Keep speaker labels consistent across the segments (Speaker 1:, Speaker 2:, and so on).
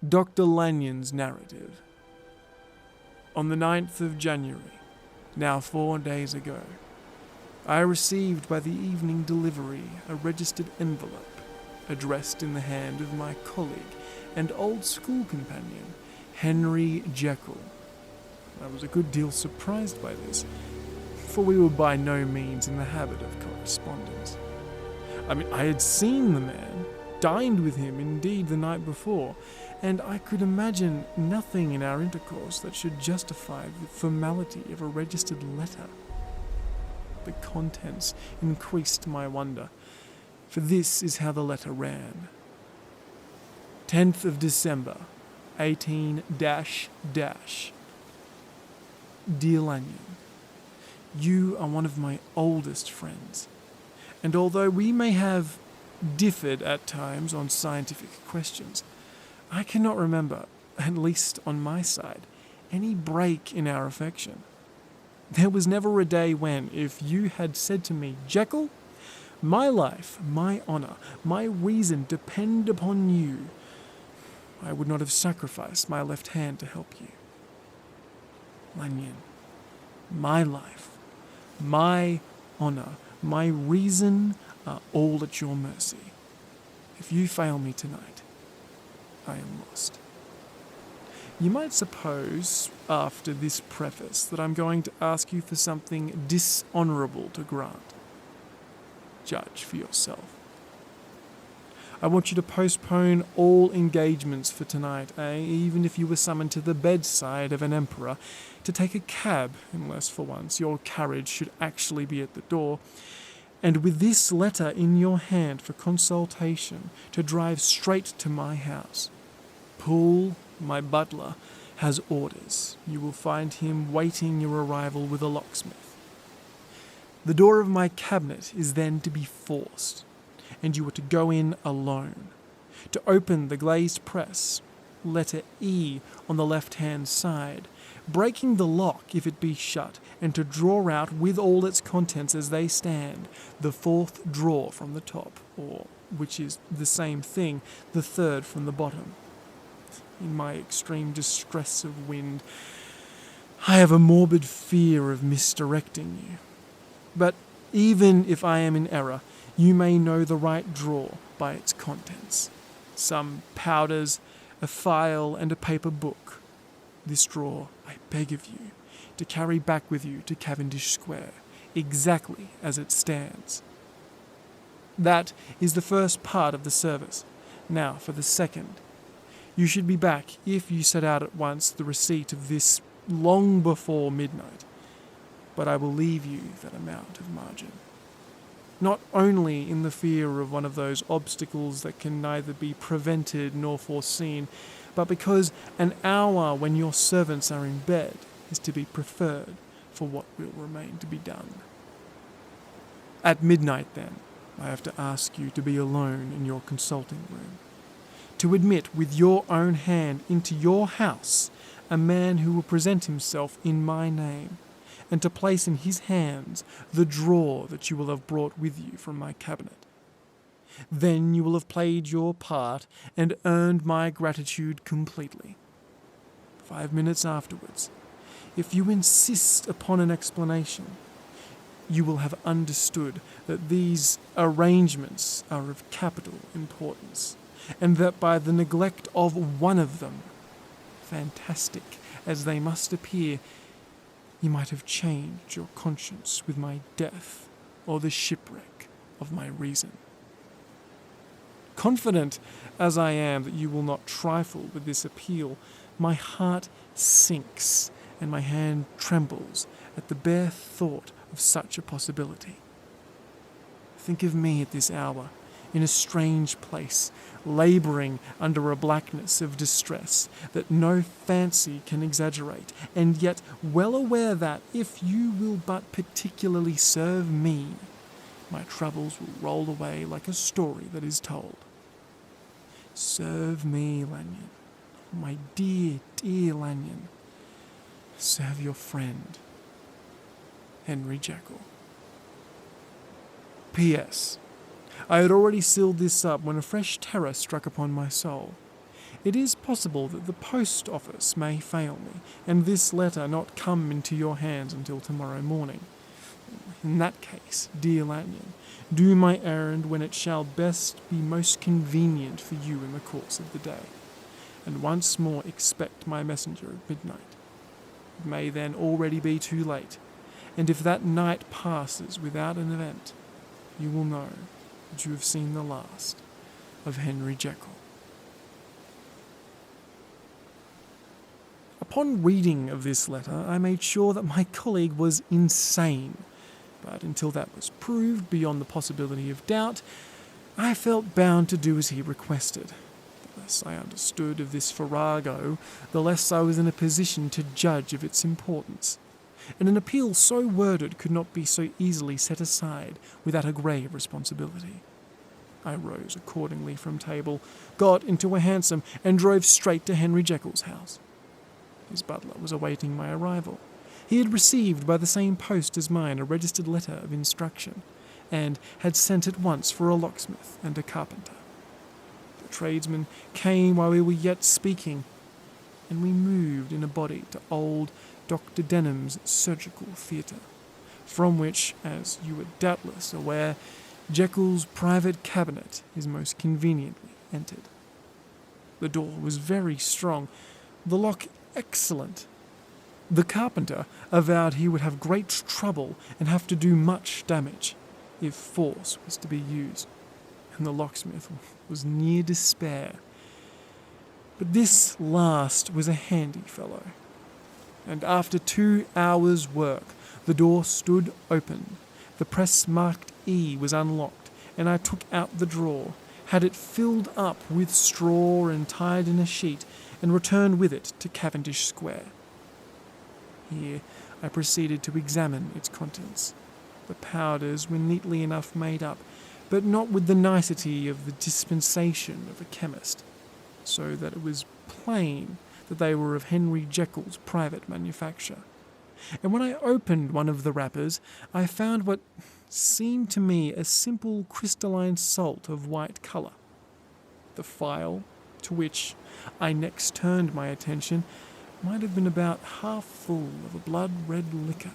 Speaker 1: Dr. Lanyon's narrative. On the 9th of January, now 4 days ago, I received by the evening delivery a registered envelope addressed in the hand of my colleague and old school companion, Henry Jekyl. I was a good deal surprised by this, for we were by no means in the habit of correspondence. I had seen the man, dined with him indeed the night before, and I could imagine nothing in our intercourse that should justify the formality of a registered letter. The contents increased my wonder, for this is how the letter ran. 10th of December, 18 Dear Lanyon, you are one of my oldest friends, and although we may have differed at times on scientific questions, I cannot remember, at least on my side, any break in our affection. There was never a day when, if you had said to me, Jekyl, my life, my honour, my reason depend upon you, I would not have sacrificed my left hand to help you. Lanyon, my life, my honour, my reason are all at your mercy. If you fail me tonight, I am lost. You might suppose, after this preface, that I'm going to ask you for something dishonourable to grant. Judge for yourself. I want you to postpone all engagements for tonight, even if you were summoned to the bedside of an emperor, to take a cab, unless for once your carriage should actually be at the door, and with this letter in your hand for consultation, to drive straight to my house. Poole, my butler, has orders. You will find him waiting your arrival with a locksmith. The door of my cabinet is then to be forced, and you are to go in alone. To open the glazed press, letter E on the left-hand side, breaking the lock if it be shut, and to draw out with all its contents as they stand, the 4th drawer from the top, or, which is the same thing, the 3rd from the bottom. In my extreme distress of wind, I have a morbid fear of misdirecting you. But even if I am in error, you may know the right drawer by its contents. Some powders, a file, and a paper book. This drawer, I beg of you, to carry back with you to Cavendish Square, exactly as it stands. That is the first part of the service. Now for the second. You should be back, if you set out at once, the receipt of this long before midnight. But I will leave you that amount of margin. Not only in the fear of one of those obstacles that can neither be prevented nor foreseen, but because an hour when your servants are in bed is to be preferred for what will remain to be done. At midnight, then, I have to ask you to be alone in your consulting room, to admit with your own hand into your house a man who will present himself in my name, and to place in his hands the drawer that you will have brought with you from my cabinet. Then you will have played your part and earned my gratitude completely. 5 minutes afterwards, if you insist upon an explanation, you will have understood that these arrangements are of capital importance, and that by the neglect of one of them, fantastic as they must appear, you might have changed your conscience with my death or the shipwreck of my reason. Confident as I am that you will not trifle with this appeal, my heart sinks and my hand trembles at the bare thought of such a possibility. Think of me at this hour, in a strange place, labouring under a blackness of distress that no fancy can exaggerate, and yet well aware that, if you will but particularly serve me, my troubles will roll away like a story that is told. Serve me, Lanyon, my dear, dear Lanyon. Serve your friend, Henry Jekyl. P.S. I had already sealed this up when a fresh terror struck upon my soul. It is possible that the post office may fail me, and this letter not come into your hands until tomorrow morning. In that case, dear Lanyon, do my errand when it shall best be most convenient for you in the course of the day, and once more expect my messenger at midnight. It may then already be too late, and if that night passes without an event, you will know that you have seen the last of Henry Jekyll. Upon reading of this letter, I made sure that my colleague was insane, but until that was proved beyond the possibility of doubt, I felt bound to do as he requested. The less I understood of this farrago, the less I was in a position to judge of its importance, and an appeal so worded could not be so easily set aside without a grave responsibility. I rose accordingly from table, got into a hansom, and drove straight to Henry Jekyll's house. His butler was awaiting my arrival. He had received by the same post as mine a registered letter of instruction, and had sent at once for a locksmith and a carpenter. The tradesmen came while we were yet speaking, and we moved in a body to old Dr. Denham's surgical theatre, from which, as you are doubtless aware, Jekyll's private cabinet is most conveniently entered. The door was very strong, the lock excellent. The carpenter avowed he would have great trouble and have to do much damage if force was to be used, and the locksmith was near despair. But this last was a handy fellow, and after 2 hours' work the door stood open. The press marked E was unlocked, and I took out the drawer, had it filled up with straw and tied in a sheet, and returned with it to Cavendish Square. Here I proceeded to examine its contents. The powders were neatly enough made up, but not with the nicety of the dispensation of a chemist, so that it was plain that they were of Henry Jekyll's private manufacture. And when I opened one of the wrappers, I found what seemed to me a simple crystalline salt of white colour. The phial, to which I next turned my attention, might have been about half full of a blood-red liquor,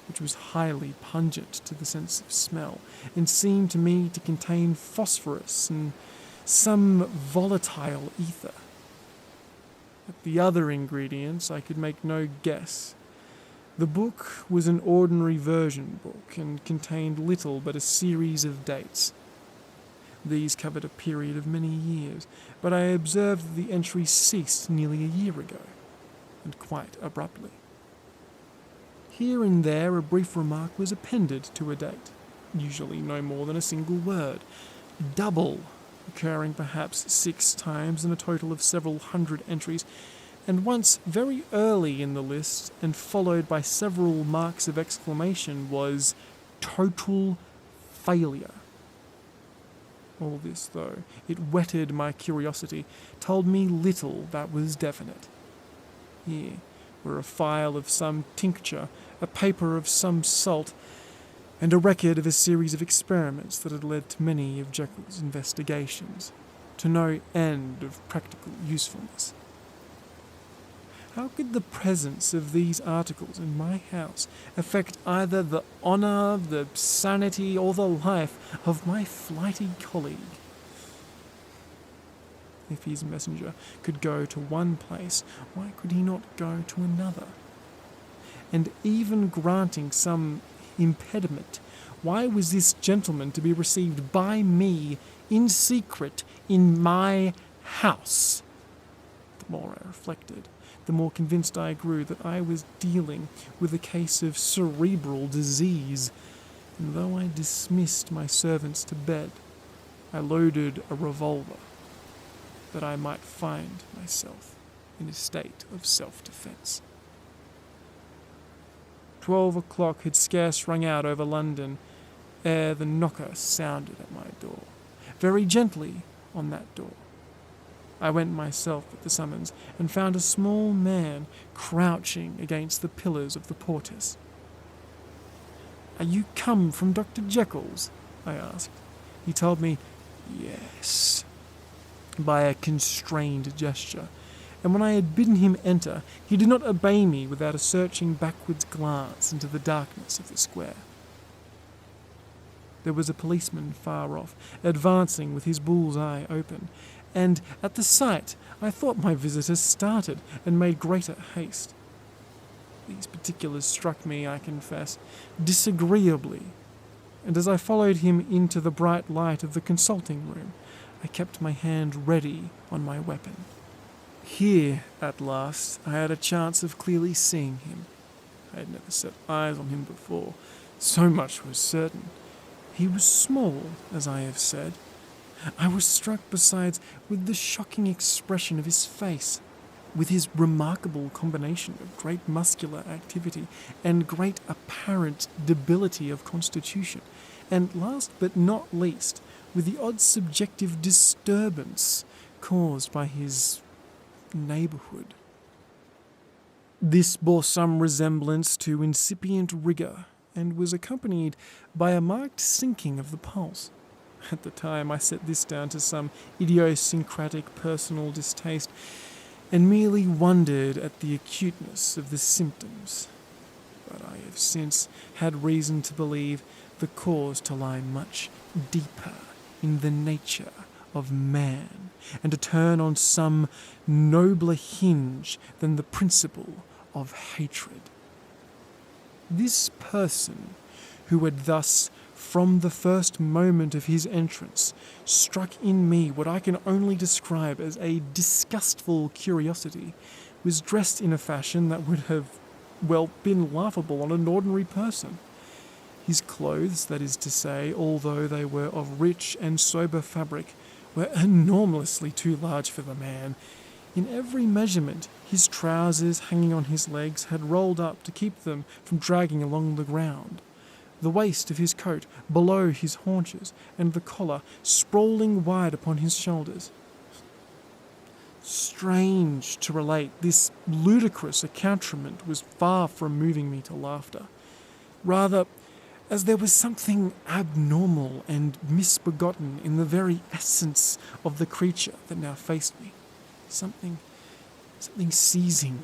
Speaker 1: which was highly pungent to the sense of smell, and seemed to me to contain phosphorus and some volatile ether. At the other ingredients I could make no guess. The book was an ordinary version book, and contained little but a series of dates. These covered a period of many years, but I observed that the entry ceased nearly a year ago, and quite abruptly. Here and there a brief remark was appended to a date, usually no more than a single word, double, occurring perhaps 6 times in a total of several hundred entries, and once very early in the list, and followed by several marks of exclamation, was total failure. All this, though it whetted my curiosity, told me little that was definite. Here were a phial of some tincture, a paper of some salt, and a record of a series of experiments that had led to many of Jekyll's investigations, to no end of practical usefulness. How could the presence of these articles in my house affect either the honour, the sanity, or the life of my flighty colleague? If his messenger could go to one place, why could he not go to another? And even granting some impediment, why was this gentleman to be received by me in secret in my house? The more I reflected, the more convinced I grew that I was dealing with a case of cerebral disease, and though I dismissed my servants to bed, I loaded a revolver, that I might find myself in a state of self-defence. 12 o'clock had scarce rung out over London ere the knocker sounded at my door, very gently on that door. I went myself at the summons, and found a small man crouching against the pillars of the portice. "Are you come from Dr. Jekyll's?" I asked. He told me, "Yes." by a constrained gesture, and when I had bidden him enter, he did not obey me without a searching backwards glance into the darkness of the square. There was a policeman far off, advancing with his bull's eye open, and at the sight I thought my visitor started and made greater haste. These particulars struck me, I confess, disagreeably, and as I followed him into the bright light of the consulting room, I kept my hand ready on my weapon. Here, at last, I had a chance of clearly seeing him. I had never set eyes on him before, so much was certain. He was small, as I have said. I was struck, besides, with the shocking expression of his face, with his remarkable combination of great muscular activity and great apparent debility of constitution, and last but not least, with the odd subjective disturbance caused by his neighbourhood. This bore some resemblance to incipient rigour, and was accompanied by a marked sinking of the pulse. At the time I set this down to some idiosyncratic personal distaste, and merely wondered at the acuteness of the symptoms. But I have since had reason to believe the cause to lie much deeper in the nature of man, and to turn on some nobler hinge than the principle of hatred. This person, who had thus, from the first moment of his entrance, struck in me what I can only describe as a disgustful curiosity, was dressed in a fashion that would have, been laughable on an ordinary person. His clothes, that is to say, although they were of rich and sober fabric, were enormously too large for the man. In every measurement, his trousers hanging on his legs had rolled up to keep them from dragging along the ground. The waist of his coat below his haunches, and the collar sprawling wide upon his shoulders. Strange to relate, this ludicrous accoutrement was far from moving me to laughter. Rather, as there was something abnormal and misbegotten in the very essence of the creature that now faced me. Something seizing,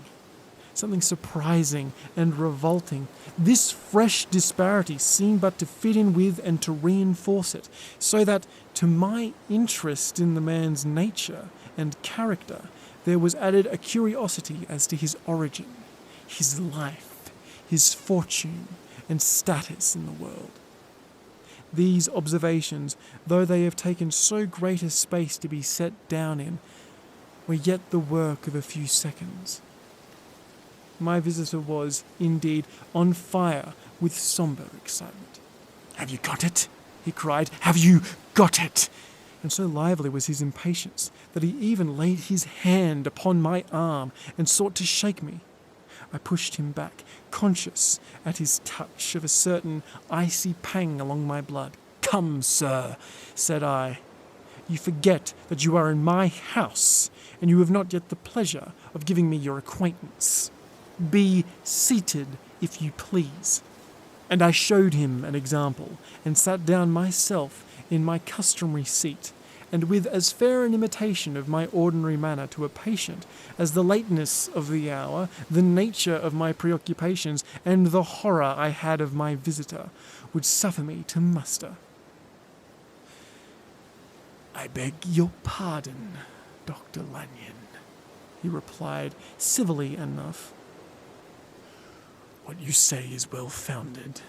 Speaker 1: something surprising and revolting. This fresh disparity seemed but to fit in with and to reinforce it, so that to my interest in the man's nature and character there was added a curiosity as to his origin, his life, his fortune, and status in the world. These observations, though they have taken so great a space to be set down in, were yet the work of a few seconds. My visitor was, indeed, on fire with sombre excitement. "Have you got it?" he cried. "Have you got it?" And so lively was his impatience that he even laid his hand upon my arm and sought to shake me. I pushed him back, conscious at his touch of a certain icy pang along my blood. "Come, sir," said I. "You forget that you are in my house, and you have not yet the pleasure of giving me your acquaintance. Be seated, if you please." And I showed him an example, and sat down myself in my customary seat, and with as fair an imitation of my ordinary manner to a patient as the lateness of the hour, the nature of my preoccupations, and the horror I had of my visitor would suffer me to muster. "I beg your pardon, Dr. Lanyon," he replied, civilly enough. "What you say is well-founded,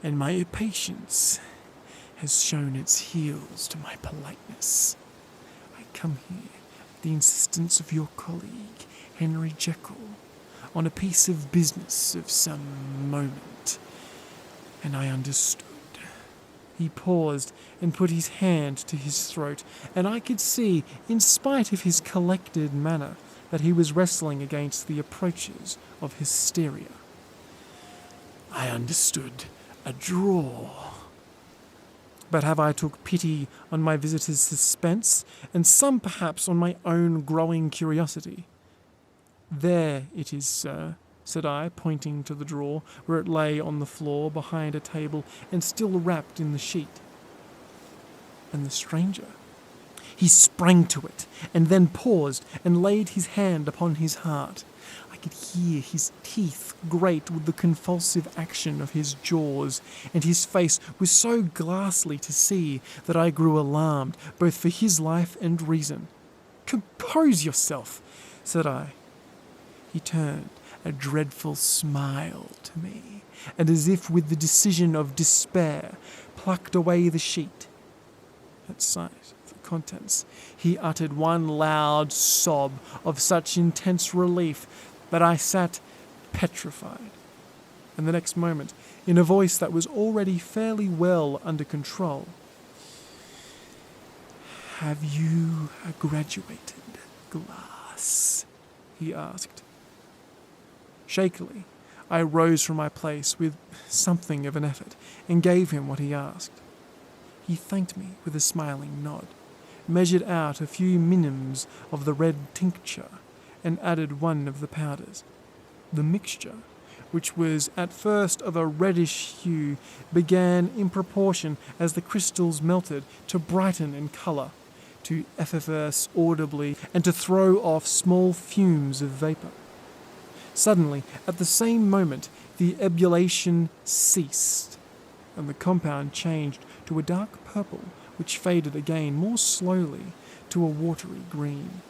Speaker 1: and my impatience has shown its heels to my politeness. I come here at the insistence of your colleague, Henry Jekyl, on a piece of business of some moment, and I understood." He paused and put his hand to his throat, and I could see, in spite of his collected manner, that he was wrestling against the approaches of hysteria. "I understood a draw." But have I took pity on my visitor's suspense, and some perhaps on my own growing curiosity? "There it is, sir," said I, pointing to the drawer, where it lay on the floor behind a table and still wrapped in the sheet. And the stranger? He sprang to it, and then paused and laid his hand upon his heart. I could hear his teeth grate with the convulsive action of his jaws, and his face was so ghastly to see that I grew alarmed, both for his life and reason. "Compose yourself," said I. He turned a dreadful smile to me, and as if with the decision of despair, plucked away the sheet. At sight of the contents, he uttered one loud sob of such intense relief that I sat petrified. And the next moment, in a voice that was already fairly well under control, "Have you a graduated glass?" he asked. Shakily, I rose from my place with something of an effort and gave him what he asked. He thanked me with a smiling nod, measured out a few minims of the red tincture, and added one of the powders. The mixture, which was at first of a reddish hue, began in proportion as the crystals melted to brighten in colour, to effervesce audibly, and to throw off small fumes of vapour. Suddenly, at the same moment, the ebullition ceased, and the compound changed to a dark purple, which faded again more slowly to a watery green.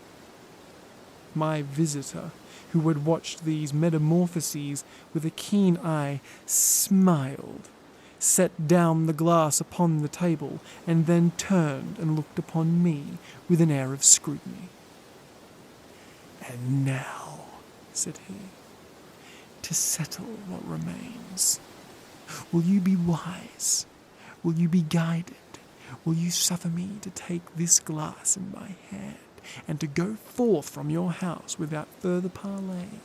Speaker 1: My visitor, who had watched these metamorphoses with a keen eye, smiled, set down the glass upon the table, and then turned and looked upon me with an air of scrutiny. "And now," said he, "to settle what remains. Will you be wise? Will you be guided? Will you suffer me to take this glass in my hand and to go forth from your house without further parley?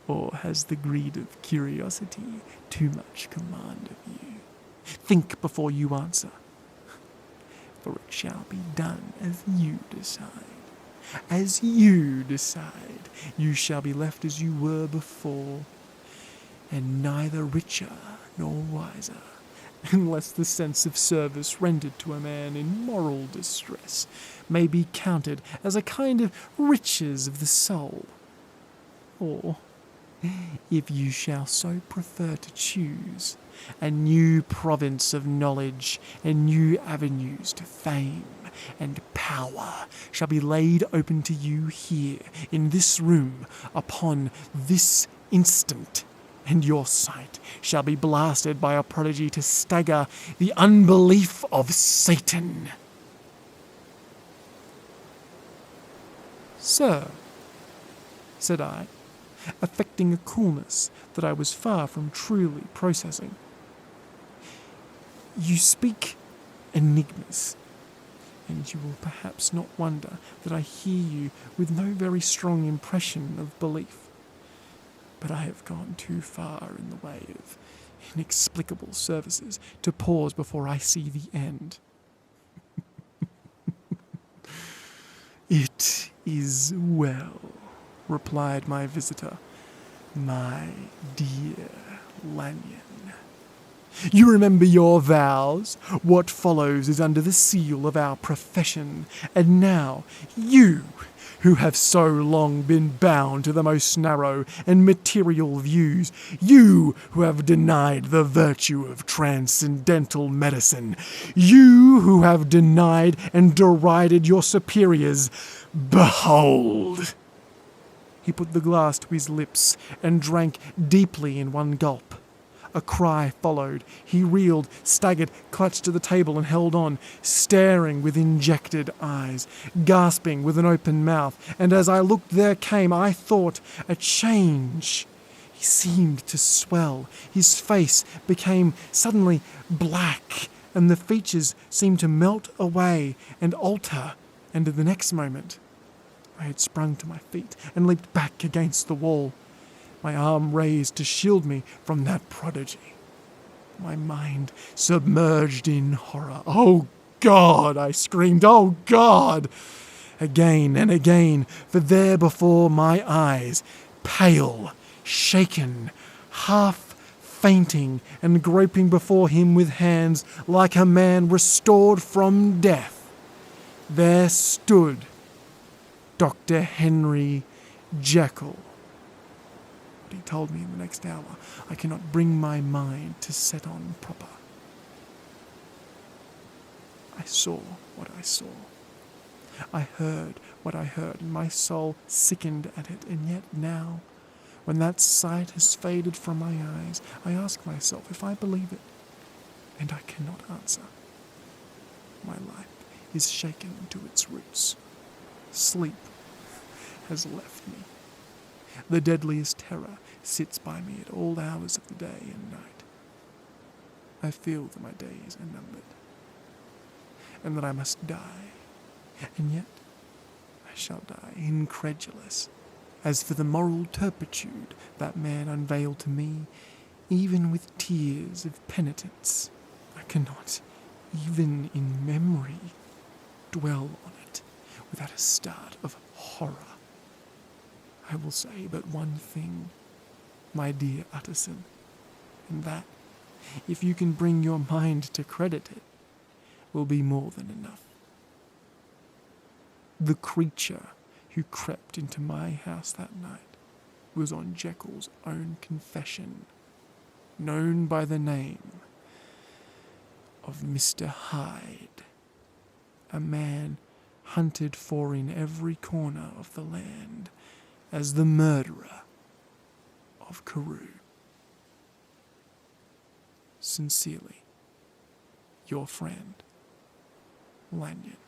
Speaker 1: Or has the greed of curiosity too much command of you? Think before you answer, for it shall be done as you decide. As you decide, you shall be left as you were before, and neither richer nor wiser, unless the sense of service rendered to a man in moral distress may be counted as a kind of riches of the soul. Or, if you shall so prefer to choose, a new province of knowledge and new avenues to fame and power shall be laid open to you here, in this room, upon this instant, and your sight shall be blasted by a prodigy to stagger the unbelief of Satan." "Sir," said I, affecting a coolness that I was far from truly processing, "you speak enigmas, and you will perhaps not wonder that I hear you with no very strong impression of belief. But I have gone too far in the way of inexplicable services to pause before I see the end." "It is well," replied my visitor, "my dear Lanyon. You remember your vows? What follows is under the seal of our profession. And now, you, who have so long been bound to the most narrow and material views, you who have denied the virtue of transcendental medicine, you who have denied and derided your superiors, behold!" He put the glass to his lips and drank deeply in one gulp. A cry followed. He reeled, staggered, clutched to the table and held on, staring with injected eyes, gasping with an open mouth, and as I looked there came, I thought, a change. He seemed to swell. His face became suddenly black, and the features seemed to melt away and alter, and in the next moment I had sprung to my feet and leaped back against the wall, my arm raised to shield me from that prodigy, my mind submerged in horror. "Oh God!" I screamed. "Oh God!" Again and again, for there before my eyes, pale, shaken, half fainting and groping before him with hands like a man restored from death, there stood Dr. Henry Jekyl. But he told me in the next hour I cannot bring my mind to set on proper. I saw what I saw. I heard what I heard, and my soul sickened at it, and yet now, when that sight has faded from my eyes, I ask myself if I believe it, and I cannot answer. My life is shaken to its roots. Sleep has left me. The deadliest terror sits by me at all hours of the day and night. I feel that my days are numbered, and that I must die, and yet I shall die incredulous. As for the moral turpitude that man unveiled to me, even with tears of penitence, I cannot, even in memory, dwell on it without a start of horror. I will say but one thing, my dear Utterson, and that, if you can bring your mind to credit it, will be more than enough. The creature who crept into my house that night was on Jekyll's own confession, known by the name of Mr. Hyde, a man hunted for in every corner of the land as the murderer of Carew. Sincerely, your friend, Lanyon.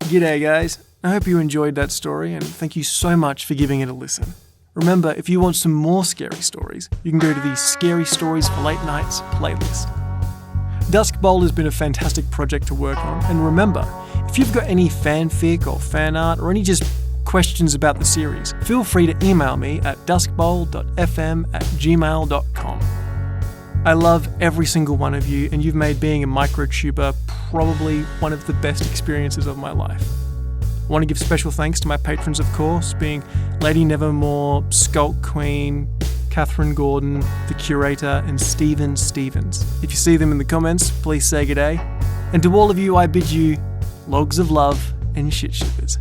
Speaker 1: G'day guys, I hope you enjoyed that story and thank you so much for giving it a listen. Remember, if you want some more scary stories, you can go to the Scary Stories for Late Nights playlist. Dusk Bowl has been a fantastic project to work on, and remember, if you've got any fanfic or fan art or any just questions about the series, feel free to email me at duskbowl.fm@gmail.com. I love every single one of you, and you've made being a microtuber probably one of the best experiences of my life. I want to give special thanks to my patrons, of course, being Lady Nevermore, Skulk Queen, Catherine Gordon, The Curator, and Stephen Stevens. If you see them in the comments, please say g'day. And to all of you, I bid you logs of love and shit shippers.